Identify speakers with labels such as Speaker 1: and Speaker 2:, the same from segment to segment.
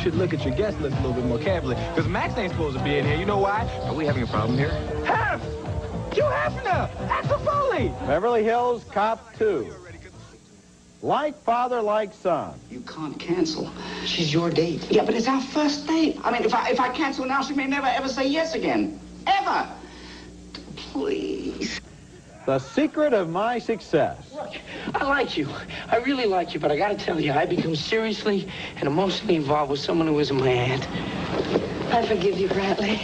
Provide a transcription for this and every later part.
Speaker 1: Should look at your guest list a little bit more carefully, because Max ain't supposed to be in here. You know why? Are we having a problem here? Hef! Hugh Hefner! Axel Foley!
Speaker 2: Beverly Hills Cop 2. Like father, like son.
Speaker 3: You can't cancel.
Speaker 4: She's your date.
Speaker 3: Yeah, but it's our first date. I mean, if I cancel now, she may never, ever say yes again. Ever! Please.
Speaker 2: The Secret of My Success.
Speaker 4: Look, I like you. I really like you, but I gotta tell you, I become seriously and emotionally involved with someone who isn't my aunt.
Speaker 5: I forgive you, Bradley.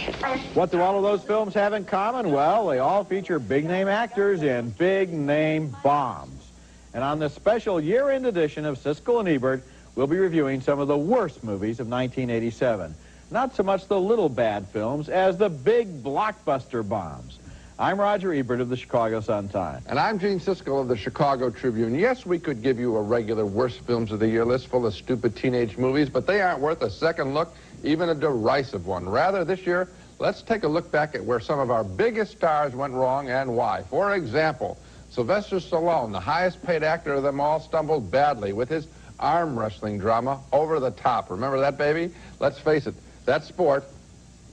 Speaker 2: What do all of those films have in common? Well, they all feature big-name actors in big-name bombs. And on this special year-end edition of Siskel and Ebert, we'll be reviewing some of the worst movies of 1987. Not so much the little bad films as the big blockbuster bombs. I'm Roger Ebert of the Chicago Sun-Times.
Speaker 6: And I'm Gene Siskel of the Chicago Tribune. Yes, we could give you a regular worst films of the year list full of stupid teenage movies, but they aren't worth a second look, even a derisive one. Rather, this year, let's take a look back at where some of our biggest stars went wrong and why. For example, Sylvester Stallone, the highest paid actor of them all, stumbled badly with his arm wrestling drama, Over the Top. Remember that, baby? Let's face it, that sport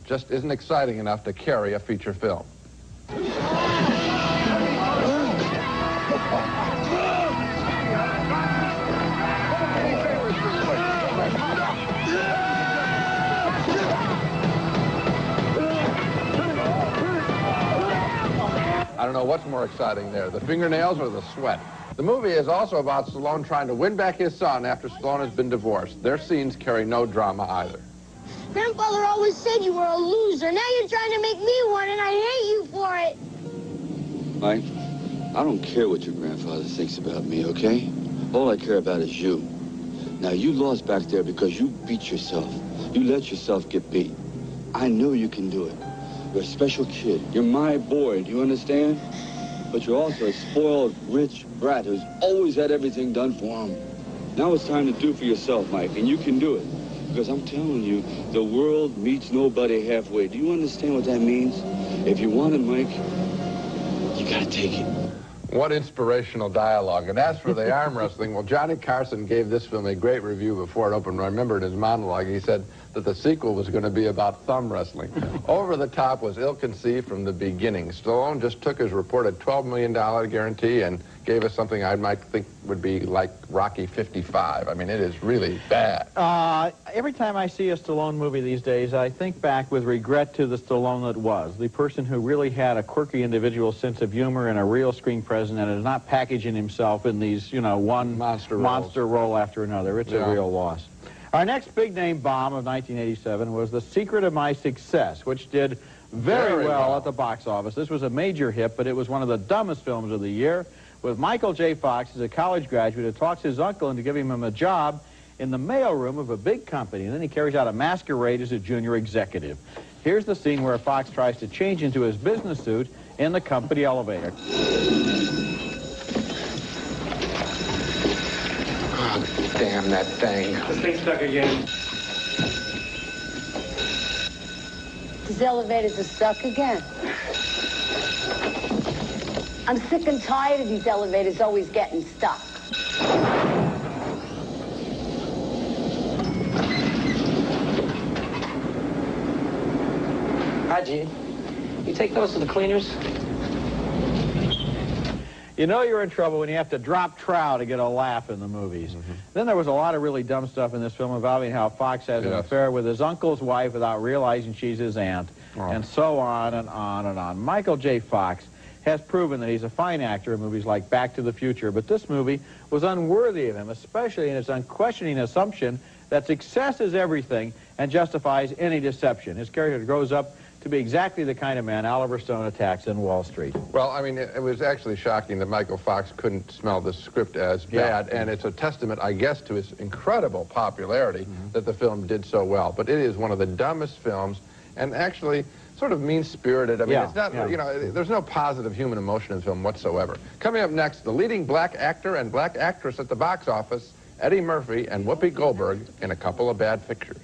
Speaker 6: just isn't exciting enough to carry a feature film. I don't know what's more exciting there, the fingernails or the sweat. The movie is also about Stallone trying to win back his son after Stallone has been divorced. Their scenes carry no drama either.
Speaker 7: Grandfather always said you were a loser. Now you're trying to make me one, and I hate you for it.
Speaker 8: Mike, I don't care what your grandfather thinks about me, okay? All I care about is you. Now, you lost back there because you beat yourself. You let yourself get beat. I know you can do it. You're a special kid. You're my boy, do you understand? But you're also a spoiled, rich brat who's always had everything done for him. Now it's time to do for yourself, Mike, and you can do it. Because I'm telling you, the world meets nobody halfway. Do you understand what that means? If you want it, Mike, you gotta take it.
Speaker 6: What inspirational dialogue. And as for the arm wrestling, well, Johnny Carson gave this film a great review before it opened. I remember in his monologue, he said that the sequel was going to be about thumb wrestling. Over the Top was ill-conceived from the beginning. Stallone just took his reported $12 million guarantee and gave us something I might think would be like Rocky 55. I mean, it is really bad.
Speaker 2: Every time I see a Stallone movie these days, I think back with regret to the Stallone that was, the person who really had a quirky individual sense of humor and a real screen presence and is not packaging himself in these, you know, one monster role after another. It's a real loss. Our next big-name bomb of 1987 was The Secret of My Success, which did very well at the box office. This was a major hit, but it was one of the dumbest films of the year, with Michael J. Fox as a college graduate who talks his uncle into giving him a job in the mailroom of a big company, and then he carries out a masquerade as a junior executive. Here's the scene where Fox tries to change into his business suit in the company elevator.
Speaker 9: Oh, damn that thing.
Speaker 4: This thing's stuck again.
Speaker 5: These elevators are stuck again. I'm sick and tired of these elevators always getting stuck.
Speaker 4: Hi, Gene. You take those to the cleaners?
Speaker 2: You know you're in trouble when you have to drop trow to get a laugh in the movies. Then there was a lot of really dumb stuff in this film involving how Fox has an affair with his uncle's wife without realizing she's his aunt, and so on and on and on. Michael J. Fox has proven that he's a fine actor in movies like Back to the Future, but this movie was unworthy of him, especially in its unquestioning assumption that success is everything and justifies any deception. His character grows up to be exactly the kind of man Oliver Stone attacks in Wall Street.
Speaker 6: Well, I mean, it was actually shocking that Michael Fox couldn't smell the script as bad, and it's a testament, I guess, to his incredible popularity that the film did so well. But it is one of the dumbest films, and actually sort of mean-spirited. I mean, it's not, you know, there's no positive human emotion in the film whatsoever. Coming up next, the leading black actor and black actress at the box office, Eddie Murphy and Whoopi Goldberg, in a couple of bad pictures.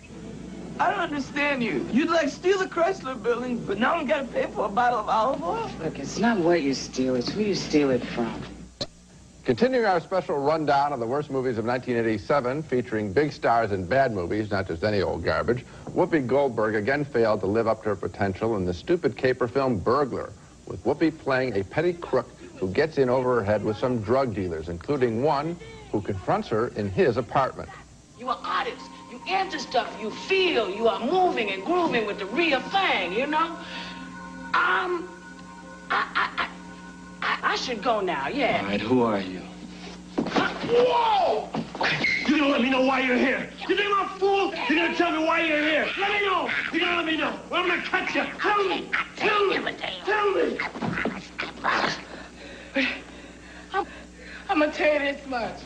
Speaker 10: I don't understand you. You'd like steal the Chrysler building, but now I'm gonna pay for a bottle of olive oil?
Speaker 11: Look, it's not what you steal, it's who you steal it from.
Speaker 6: Continuing our special rundown of the worst movies of 1987, featuring big stars in bad movies, not just any old garbage, Whoopi Goldberg again failed to live up to her potential in the stupid caper film Burglar, with Whoopi playing a petty crook who gets in over her head with some drug dealers, including one who confronts her in his apartment.
Speaker 4: You are artists. You enter stuff, you feel, you are moving and grooving with the real thing, you know? I should go now, yeah.
Speaker 8: All right, who are you?
Speaker 10: Whoa! You're gonna let me know why you're here. You think I'm a fool? You're gonna tell me why you're here. Let me know. You're gonna let me know. Or I'm gonna catch you. Tell me. Tell me. Tell me. I'm gonna tell you this much.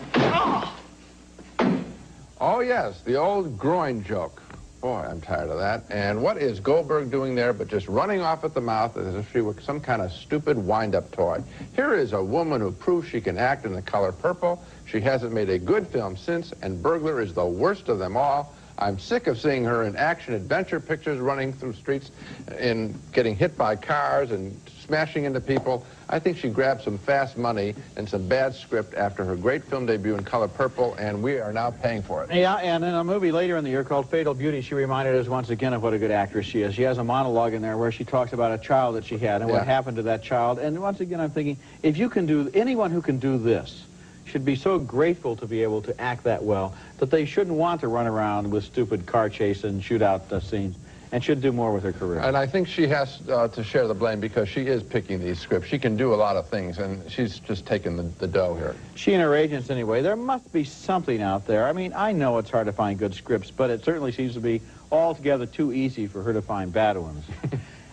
Speaker 6: Oh, yes, the old groin joke. Boy, I'm tired of that. And what is Goldberg doing there but just running off at the mouth as if she were some kind of stupid wind-up toy? Here is a woman who proves she can act in The Color Purple. She hasn't made a good film since, and Burglar is the worst of them all. I'm sick of seeing her in action-adventure pictures, running through streets and getting hit by cars and smashing into people. I think she grabbed some fast money and some bad script after her great film debut in Color Purple, and we are now paying for it.
Speaker 2: Yeah, and in a movie later in the year called Fatal Beauty, she reminded us once again of what a good actress she is. She has a monologue in there where she talks about a child that she had and what happened to that child. And once again, I'm thinking, if you can do, anyone who can do this should be so grateful to be able to act that well that they shouldn't want to run around with stupid car chase and shootout scenes, and should do more with her career.
Speaker 6: And I think she has to share the blame because she is picking these scripts. She can do a lot of things, and she's just taking the dough here.
Speaker 2: She and her agents, anyway. There must be something out there. I mean, I know it's hard to find good scripts, but it certainly seems to be altogether too easy for her to find bad ones.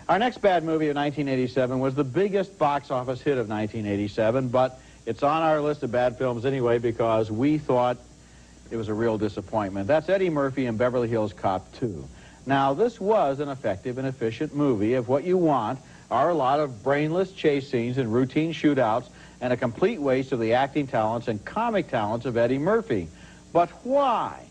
Speaker 2: Our next bad movie of 1987 was the biggest box office hit of 1987, but it's on our list of bad films anyway because we thought it was a real disappointment. That's Eddie Murphy and Beverly Hills Cop 2. Now, this was an effective and efficient movie if what you want are a lot of brainless chase scenes and routine shootouts and a complete waste of the acting talents and comic talents of Eddie Murphy. But why?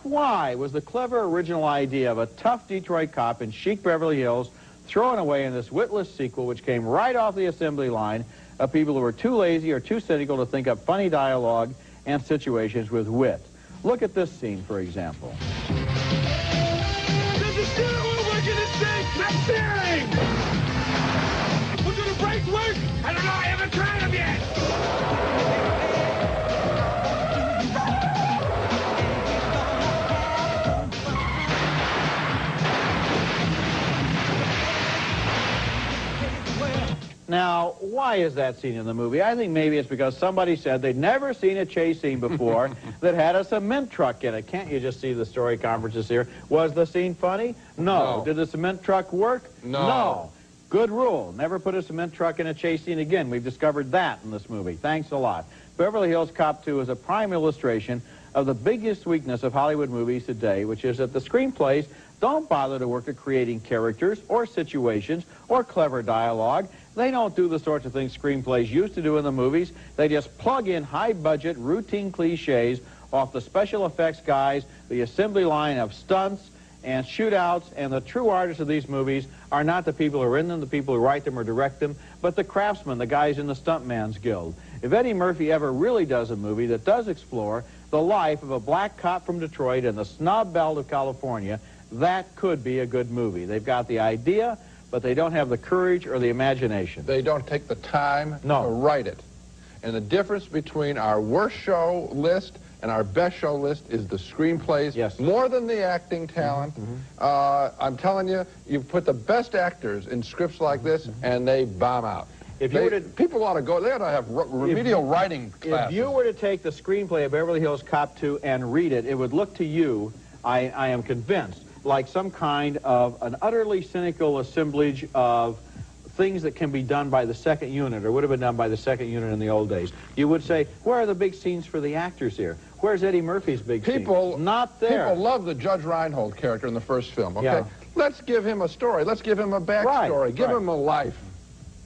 Speaker 2: Why was the clever original idea of a tough Detroit cop in chic Beverly Hills thrown away in this witless sequel which came right off the assembly line of people who were too lazy or too cynical to think up funny dialogue and situations with wit? Look at this scene, for example.
Speaker 10: Not steering! Well, do the brakes work? I don't know, I haven't tried them yet!
Speaker 2: Now, why is that scene in the movie? I think maybe it's because somebody said they'd never seen a chase scene before that had a cement truck in it. Can't you just see the story conferences here? Was the scene funny? No. Did the cement truck work? No. Good rule. Never put a cement truck in a chase scene again. We've discovered that in this movie. Thanks a lot. Beverly Hills Cop 2 is a prime illustration of the biggest weakness of Hollywood movies today, which is that the screenplays don't bother to work at creating characters or situations or clever dialogue. They don't do the sorts of things screenplays used to do in the movies. They just plug in high-budget, routine cliches off the special effects guys, the assembly line of stunts and shootouts, and the true artists of these movies are not the people who are in them, the people who write them or direct them, but the craftsmen, the guys in the Stuntman's Guild. If Eddie Murphy ever really does a movie that does explore the life of a black cop from Detroit in the snob belt of California, that could be a good movie. They've got the idea, but they don't have the courage or the imagination.
Speaker 6: They don't take the time to write it. And the difference between our worst show list and our best show list is the screenplays, more than the acting talent. I'm telling you, you put the best actors in scripts like this, and they bomb out.
Speaker 2: If you were to,
Speaker 6: people ought to go, they ought to have remedial writing classes.
Speaker 2: If you were to take the screenplay of Beverly Hills Cop 2 and read it, it would look to you, I am convinced, like some kind of an utterly cynical assemblage of things that can be done by the second unit, or would have been done by the second unit in the old days. You would say, where are the big scenes for the actors here? Where's Eddie Murphy's big scene? Not there.
Speaker 6: People love the Judge Reinhold character in the first film, okay?
Speaker 2: Yeah.
Speaker 6: Let's give him a story. Let's give him a backstory.
Speaker 2: Right,
Speaker 6: give him a life.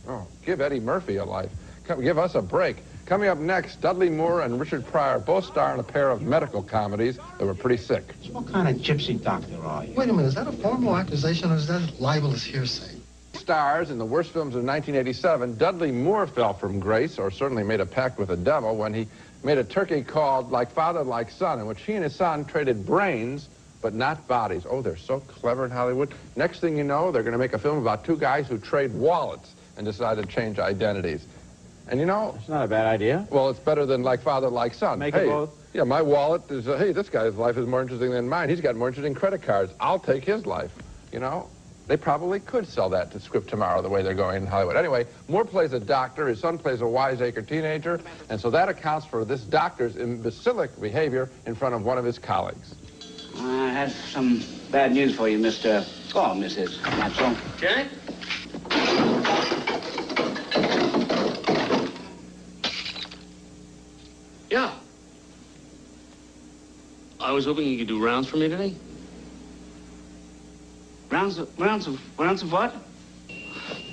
Speaker 6: Oh, give Eddie Murphy a life. Give us a break. Coming up next, Dudley Moore and Richard Pryor both star in a pair of medical comedies that were pretty sick.
Speaker 3: What kind of gypsy doctor are you?
Speaker 12: Wait a minute, is that a formal accusation or is that libelous hearsay?
Speaker 6: Stars in the worst films of 1987, Dudley Moore fell from grace, or certainly made a pact with the devil, when he made a turkey called Like Father, Like Son, in which he and his son traded brains, but not bodies. Oh, they're so clever in Hollywood. Next thing you know, they're going to make a film about two guys who trade wallets and decide to change identities. And you know...
Speaker 2: It's not a bad idea.
Speaker 6: Well, it's better than Like Father, Like Son.
Speaker 2: Make it both.
Speaker 6: Yeah, my wallet is, hey, this guy's life is more interesting than mine. He's got more interesting credit cards. I'll take his life, you know? They probably could sell that to script tomorrow the way they're going in Hollywood. Anyway, Moore plays a doctor, his son plays a wiseacre teenager, and so that accounts for this doctor's imbecilic behavior in front of one of his colleagues.
Speaker 3: I have some bad news for you, Mr. Oh, Mrs. Maxwell.
Speaker 4: Jack? Yeah. I was hoping you could do rounds for me today.
Speaker 3: Rounds of what?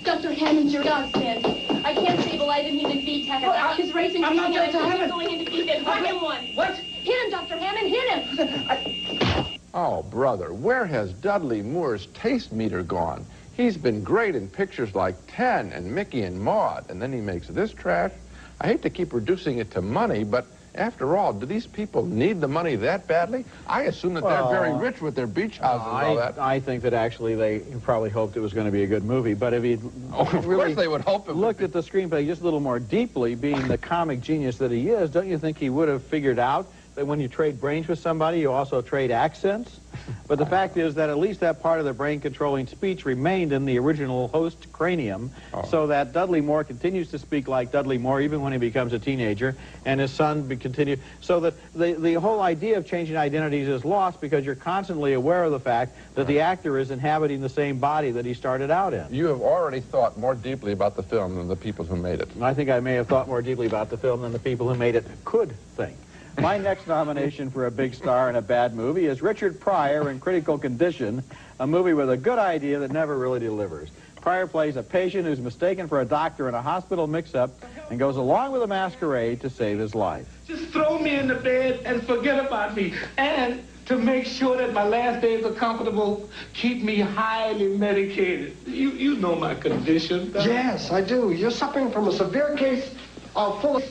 Speaker 13: Dr. Hammond's your godsend. I can't stabilize him. He's in V-tech. He's racing.
Speaker 3: I'm not Dr. Hammond.
Speaker 13: Going into V-tech. Hit him one.
Speaker 3: What?
Speaker 13: Hit him, Dr. Hammond. Hit him.
Speaker 6: Oh, brother, where has Dudley Moore's taste meter gone? He's been great in pictures like 10 and Mickey and Maude, and then he makes this trash. I hate to keep reducing it to money, but after all, do these people need the money that badly? I assume that they're very rich with their beach houses and all that.
Speaker 2: I think that actually they probably hoped it was going to be a good movie, but if he
Speaker 6: of course they would hope it
Speaker 2: looked at the screenplay just a little more deeply, being the comic genius that he is, don't you think he would have figured out that when you trade brains with somebody, you also trade accents? But the fact is that at least that part of the brain-controlling speech remained in the original host cranium, so that Dudley Moore continues to speak like Dudley Moore even when he becomes a teenager, and his son continue. So that the whole idea of changing identities is lost because you're constantly aware of the fact that the actor is inhabiting the same body that he started out in.
Speaker 6: You have already thought more deeply about the film than the people who made it.
Speaker 2: I think I may have thought more deeply about the film than the people who made it could think. My next nomination for a big star in a bad movie is Richard Pryor in Critical Condition, a movie with a good idea that never really delivers. Pryor plays a patient who's mistaken for a doctor in a hospital mix-up and goes along with a masquerade to save his life.
Speaker 10: Just throw me in the bed and forget about me. And to make sure that my last days are comfortable, keep me highly medicated. You know my condition.
Speaker 12: Yes, I do. You're suffering from a severe case full of...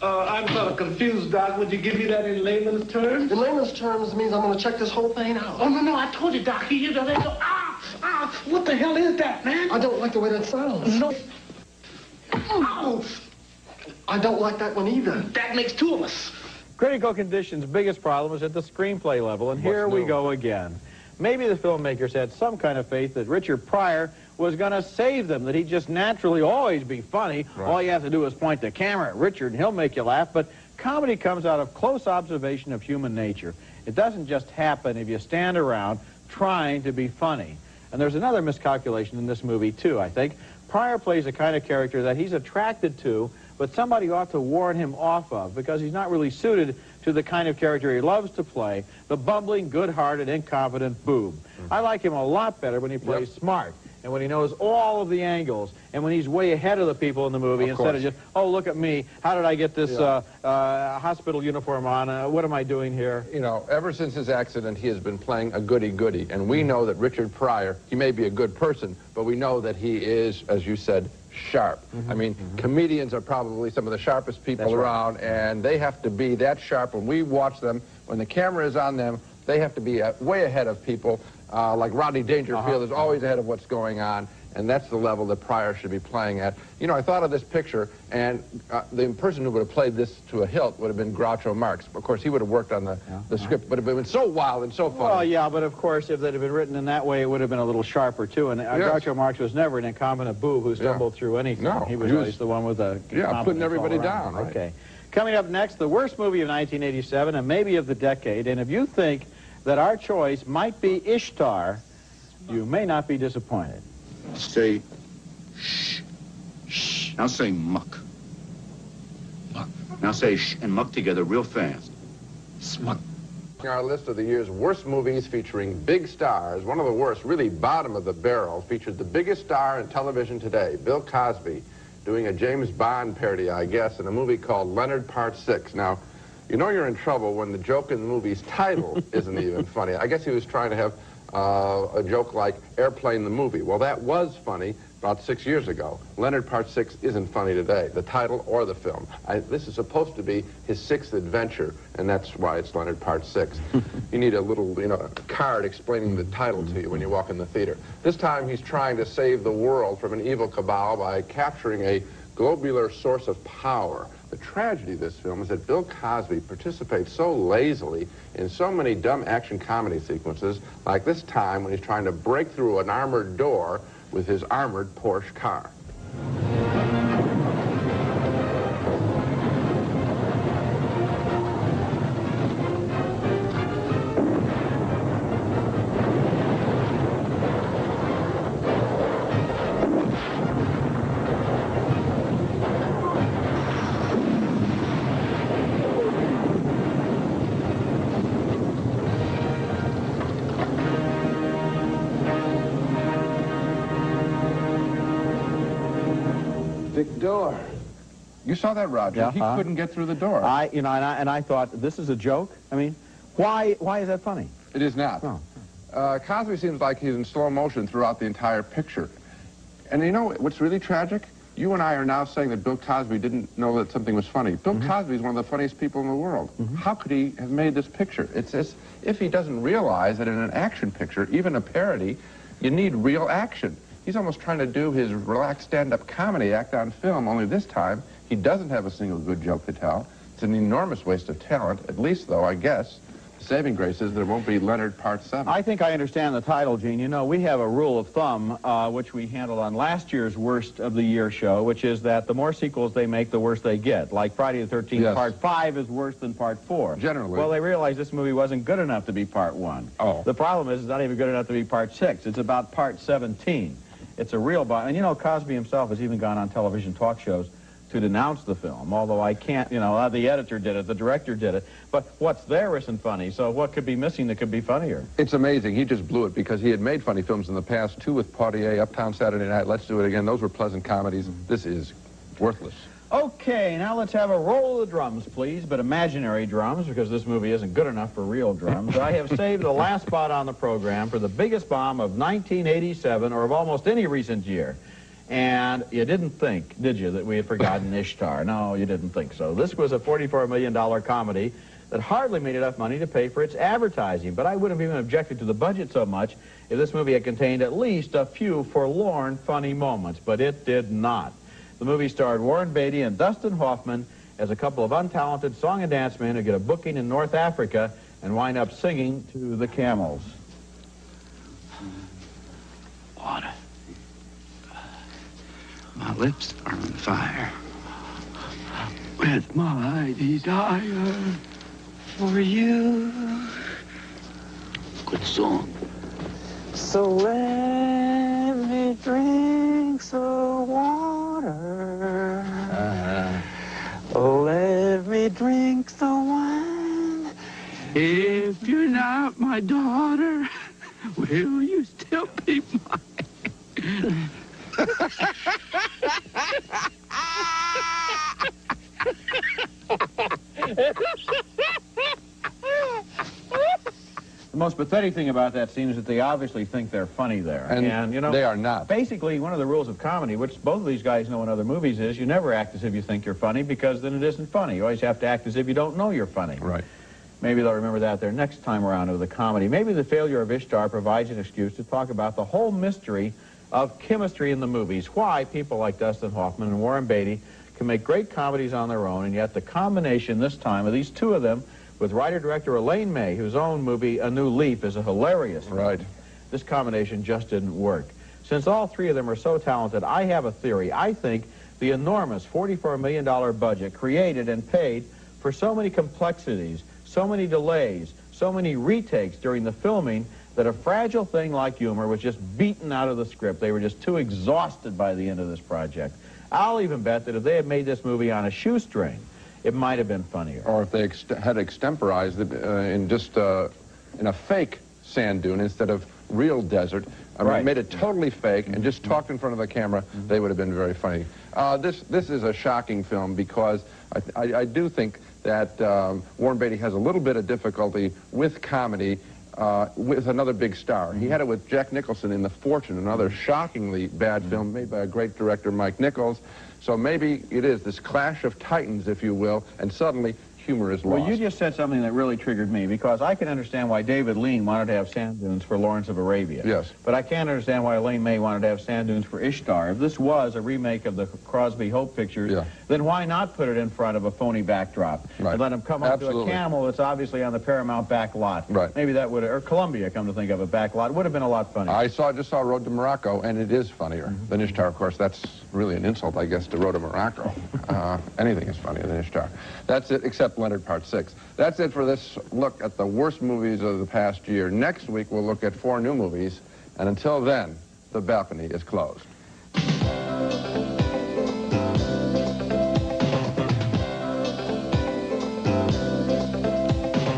Speaker 10: I'm sort of confused, Doc. Would you give me that in layman's terms?
Speaker 12: In layman's terms, it means I'm going to check this whole thing out.
Speaker 10: Oh, no, I told you, Doc. You know, what the hell is that, man?
Speaker 12: I don't like the way that sounds.
Speaker 10: No. Ow.
Speaker 12: I don't like that one either.
Speaker 10: That makes two of us.
Speaker 2: Critical Condition's biggest problem is at the screenplay level, and here we go again. Maybe the filmmakers had some kind of faith that Richard Pryor was going to save them, that he'd just naturally always be funny. Right. All you have to do is point the camera at Richard and he'll make you laugh. But comedy comes out of close observation of human nature. It doesn't just happen if you stand around trying to be funny. And there's another miscalculation in this movie, too, I think. Pryor plays a kind of character that he's attracted to, but somebody ought to warn him off of, because he's not really suited to the kind of character he loves to play, the bumbling, good-hearted, incompetent boob. I like him a lot better when he plays smart, and when he knows all of the angles, and when he's way ahead of the people in the movie, instead of just, oh, look at me, how did I get this hospital uniform on, what am I doing here?
Speaker 6: You know, ever since his accident, he has been playing a goody-goody, and we know that Richard Pryor, he may be a good person, but we know that he is, as you said, sharp. I mean, comedians are probably some of the sharpest people around, and they have to be that sharp. When we watch them, when the camera is on them, they have to be way ahead of people. Like Rodney Dangerfield is always ahead of what's going on, and that's the level that Pryor should be playing at. You know, I thought of this picture, and the person who would have played this to a hilt would have been Groucho Marx. Of course, he would have worked on the script, but it would have been so wild and so funny.
Speaker 2: Well, yeah, but of course, if it had been written in that way, it would have been a little sharper, too. And Groucho Marx was never an incompetent boob who stumbled through anything.
Speaker 6: No,
Speaker 2: he was always the one with the...
Speaker 6: putting everybody down, right?
Speaker 2: Okay. Coming up next, the worst movie of 1987, and maybe of the decade. And if you think that our choice might be Ishtar, you may not be disappointed.
Speaker 14: Say shh. Shh. Now say muck. Muck. Now say shh and muck together real fast. Smuck.
Speaker 6: Our list of the year's worst movies featuring big stars, one of the worst, really bottom of the barrel, featured the biggest star in television today, Bill Cosby, doing a James Bond parody, I guess, in a movie called Leonard Part 6. Now, you know you're in trouble when the joke in the movie's title isn't even funny. I guess he was trying to have a joke like Airplane the movie. Well, that was funny about 6 years ago. Leonard Part 6 isn't funny today, the title or the film. This is supposed to be his sixth adventure, and that's why it's Leonard Part 6. You need a little, card explaining the title to you when you walk in the theater. This time he's trying to save the world from an evil cabal by capturing a globular source of power. The tragedy of this film is that Bill Cosby participates so lazily in so many dumb action comedy sequences, like this time when he's trying to break through an armored door with his armored Porsche car. Door. You saw that, Roger.
Speaker 2: Yeah,
Speaker 6: he couldn't get through the door.
Speaker 2: And I thought, this is a joke? I mean, why is that funny?
Speaker 6: It is not.
Speaker 2: Oh.
Speaker 6: Cosby seems like he's in slow motion throughout the entire picture. And you know what's really tragic? You and I are now saying that Bill Cosby didn't know that something was funny. Bill Cosby is one of the funniest people in the world. How could he have made this picture? It's as if he doesn't realize that in an action picture, even a parody, you need real action. He's almost trying to do his relaxed stand-up comedy act on film, only this time he doesn't have a single good joke to tell. It's an enormous waste of talent. At least, though, I guess, the saving grace is there won't be Leonard Part 7.
Speaker 2: I think I understand the title, Gene. You know, we have a rule of thumb, which we handled on last year's Worst of the Year show, which is that the more sequels they make, the worse they get. Like Friday the 13th, yes. Part 5 is worse than Part 4.
Speaker 6: Generally.
Speaker 2: Well, they realized this movie wasn't good enough to be Part 1.
Speaker 6: Oh.
Speaker 2: The problem is it's not even good enough to be Part 6. It's about Part 17. It's a real bomb. And, you know, Cosby himself has even gone on television talk shows to denounce the film, although I can't, the editor did it, the director did it. But what's there isn't funny, so what could be missing that could be funnier?
Speaker 6: It's amazing. He just blew it because he had made funny films in the past, too, with Poitier, Uptown Saturday Night, Let's Do It Again. Those were pleasant comedies. This is worthless.
Speaker 2: Okay, now let's have a roll of the drums, please, but imaginary drums, because this movie isn't good enough for real drums. I have saved the last spot on the program for the biggest bomb of 1987, or of almost any recent year. And you didn't think, did you, that we had forgotten Ishtar? No, you didn't think so. This was a $44 million comedy that hardly made enough money to pay for its advertising, but I wouldn't have even objected to the budget so much if this movie had contained at least a few forlorn, funny moments, but it did not. The movie starred Warren Beatty and Dustin Hoffman as a couple of untalented song and dance men who get a booking in North Africa and wind up singing to the camels.
Speaker 15: Water. My lips are on fire with my desire for you. Good song. So let me drink some water. Let me drink some wine. If you're not my daughter, will you still be mine?
Speaker 2: The most pathetic thing about that scene is that they obviously think they're funny there.
Speaker 6: And they are not.
Speaker 2: Basically, one of the rules of comedy, which both of these guys know in other movies, is you never act as if you think you're funny, because then it isn't funny. You always have to act as if you don't know you're funny.
Speaker 6: Right.
Speaker 2: Maybe they'll remember that their next time around with the comedy. Maybe the failure of Ishtar provides an excuse to talk about the whole mystery of chemistry in the movies. Why people like Dustin Hoffman and Warren Beatty can make great comedies on their own, and yet the combination this time of these two of them with writer-director Elaine May, whose own movie, A New Leaf, is a hilarious film.
Speaker 6: Right.
Speaker 2: This combination just didn't work. Since all three of them are so talented, I have a theory. I think the enormous $44 million budget created and paid for so many complexities, so many delays, so many retakes during the filming that a fragile thing like humor was just beaten out of the script. They were just too exhausted by the end of this project. I'll even bet that if they had made this movie on a shoestring, it might have been funnier.
Speaker 6: Or if they had extemporized it in just in a fake sand dune instead of real desert. I mean, made it totally fake and just talked in front of the camera, they would have been very funny. This is a shocking film because I do think that Warren Beatty has a little bit of difficulty with comedy with another big star. He had it with Jack Nicholson in The Fortune, another shockingly bad film made by a great director, Mike Nichols. So maybe it is this clash of titans, if you will, and suddenly humor is lost.
Speaker 2: Well, you just said something that really triggered me, because I can understand why David Lean wanted to have sand dunes for Lawrence of Arabia.
Speaker 6: Yes.
Speaker 2: But I can't understand why Elaine May wanted to have sand dunes for Ishtar. If this was a remake of the Crosby Hope pictures, then why not put it in front of a phony backdrop? And let him come up to a camel that's obviously on the Paramount back lot. Maybe that would, or Columbia, come to think of it, back lot. Would have been a lot funnier.
Speaker 6: I just saw Road to Morocco, and it is funnier than Ishtar. Of course, that's really an insult, I guess, to Road to Morocco. Anything is funnier than Ishtar. That's it, except Leonard Part 6. That's it for this look at the worst movies of the past year. Next week, we'll look at 4 new movies, and until then, the balcony is closed.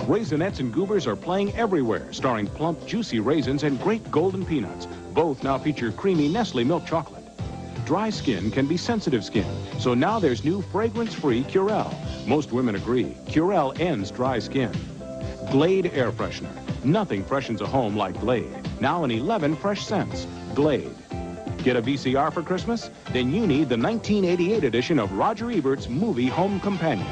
Speaker 16: Raisinets and Goobers are playing everywhere, starring plump, juicy raisins and great golden peanuts. Both now feature creamy Nestle milk chocolate. Dry skin can be sensitive skin, so now there's new fragrance-free Curel. Most women agree, Curel ends dry skin. Glade air freshener. Nothing freshens a home like Glade. Now in 11 fresh scents. Glade. Get a VCR for Christmas? Then you need the 1988 edition of Roger Ebert's movie Home Companion.